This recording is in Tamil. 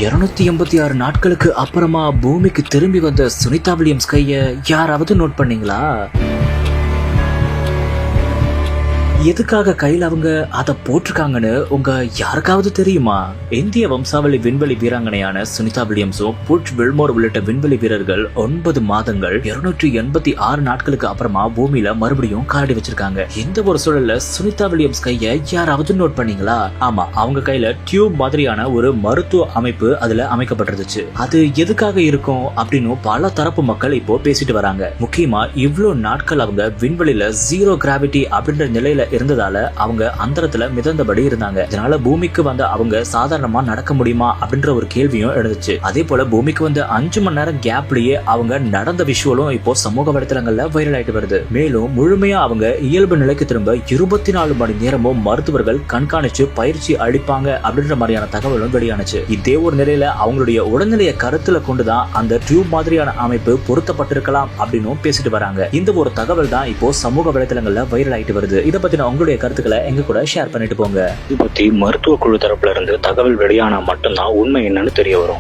286 நாட்களுக்கு அப்புறமா பூமிக்கு திரும்பி வந்த சுனிதா வில்லியம்ஸ் கைய யாராவது நோட் பண்ணீங்களா? எதுக்காக கையில அவங்க அதை போட்டிருக்காங்கன்னு உங்க யாருக்காவது தெரியுமா? இந்திய வம்சாவளி விண்வெளி வீராங்கனையான சுனிதா வில்லியம்ஸும் புட்ச் வில்மோர் உள்ளிட்ட விண்வெளி வீரர்கள் 9 மாதங்கள் 286 நாட்களுக்கு அப்புறமா பூமியில மறுபடியும் காலடி வச்சிருக்காங்க. இந்த ஒரு சூழல்ல சுனிதா வில்லியம்ஸ் கைய யாராவது நோட் பண்ணீங்களா? ஆமா, அவங்க கையில டியூப் மாதிரியான ஒரு மருத்துவ அமைப்பு அதுல அமைக்கப்பட்டிருந்துச்சு. அது எதுக்காக இருக்கும் அப்படின்னு பல தரப்பு மக்கள் இப்போ பேசிட்டு வராங்க. முக்கியமா இவ்வளவு நாட்கள் அவங்க விண்வெளியில ஜீரோ கிராவிட்டி அப்படின்ற நிலையில இருந்ததால அவங்க அந்தரத்துல மிதந்தபடி இருந்தாங்க. இதனால பூமிக்கு வந்த அவங்க சாதாரணமா நடக்க முடியுமா அப்படின்ற ஒரு கேள்வியும் எழுந்துச்சு. அதே போல பூமிக்கு வந்து 5 மணி நேரம் கேப்லயே அவங்க நடந்த விஷுவலும் இப்போ சமூக வலைதளங்கள்ல வைரல் ஆயிட்டு வருது. மேலும் முழுமையா அவங்க இயல்பு நிலைக்கு திரும்ப 24 மணி நேரமும் மருத்துவர்கள் கண்காணிச்சு பயிற்சி அளிப்பாங்க அப்படின்ற மாதிரியான தகவலும் வெளியானுச்சு. இதே ஒரு நிலையில அவங்களுடைய உடல்நிலையை கருத்துல கொண்டுதான் அந்த டியூப் மாதிரியான அமைப்பு பொருத்தப்பட்டிருக்கலாம் அப்படின்னு பேசிட்டு வராங்க. இந்த ஒரு தகவல் தான் இப்போ சமூக வலைதளங்கள்ல வைரல் ஆயிட்டு வருது. இதை பத்தி உங்களுடைய கருத்துக்களை எங்க கூட ஷேர் பண்ணிட்டு போங்க. இது பத்தி மருத்துவ குழு தரப்புல இருந்து தகவல் வெளியானா மட்டும்தான் உண்மை என்னன்னு தெரிய வரும்.